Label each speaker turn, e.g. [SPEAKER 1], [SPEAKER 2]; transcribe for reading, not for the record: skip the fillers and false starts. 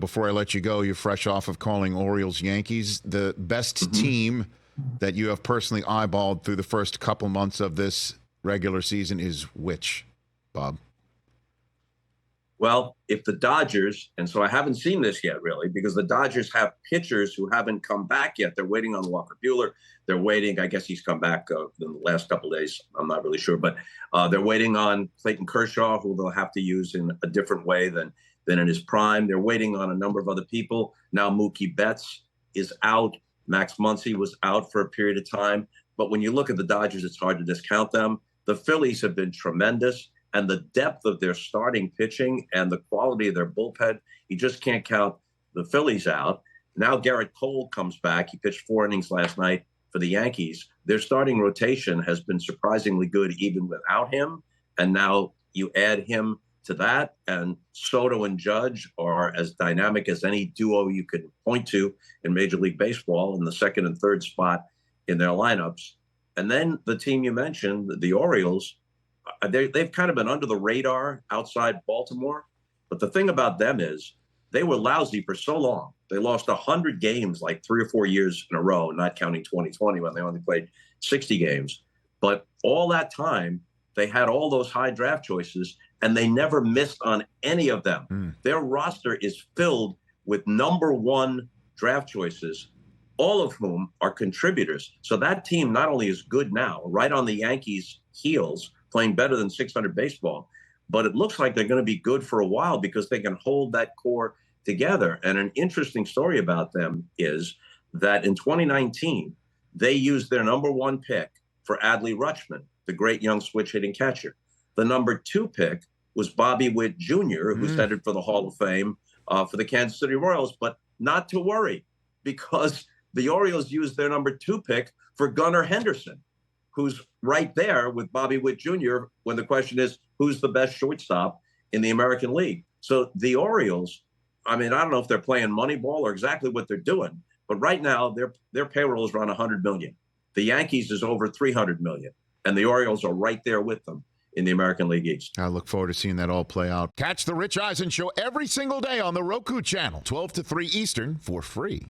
[SPEAKER 1] before I let you go, you're fresh off of calling Orioles Yankees. The best team that you have personally eyeballed through the first couple months of this regular season is which, Bob?
[SPEAKER 2] Well, if the Dodgers, and so I haven't seen this yet, really, because the Dodgers have pitchers who haven't come back yet. They're waiting on Walker Buehler. They're waiting. I guess he's come back in the last couple of days. I'm not really sure. But they're waiting on Clayton Kershaw, who they'll have to use in a different way than in his prime. They're waiting on a number of other people. Now Mookie Betts is out. Max Muncy was out for a period of time. But when you look at the Dodgers, it's hard to discount them. The Phillies have been tremendous. And the depth of their starting pitching and the quality of their bullpen, you just can't count the Phillies out. Now Garrett Cole comes back. He pitched 4 innings last night for the Yankees. Their starting rotation has been surprisingly good even without him. And now you add him to that, and Soto and Judge are as dynamic as any duo you could point to in Major League Baseball in the second and third spot in their lineups. And then the team you mentioned, the Orioles, they've kind of been under the radar outside Baltimore. But the thing about them is they were lousy for so long. They lost 100 games like 3 or 4 years in a row, not counting 2020 when they only played 60 games. But all that time, they had all those high draft choices, and they never missed on any of them. Their roster is filled with number 1 draft choices, all of whom are contributors. So that team not only is good now, right on the Yankees' heels, playing better than 600 baseball, but it looks like they're going to be good for a while because they can hold that core together. And an interesting story about them is that in 2019, they used their number 1 pick for Adley Rutschman, the great young switch-hitting catcher. The number 2 pick was Bobby Witt Jr., who's headed for the Hall of Fame for the Kansas City Royals, but not to worry because the Orioles used their number 2 pick for Gunnar Henderson, who's right there with Bobby Witt Jr. when the question is, who's the best shortstop in the American League? So the Orioles, I mean, I don't know if they're playing Moneyball or exactly what they're doing, but right now their payroll is around $100 million. The Yankees is over $300 million, and the Orioles are right there with them in the American League East.
[SPEAKER 1] I look forward to seeing that all play out. Catch the Rich Eisen Show every single day on the Roku channel, 12 to 3 Eastern, for free.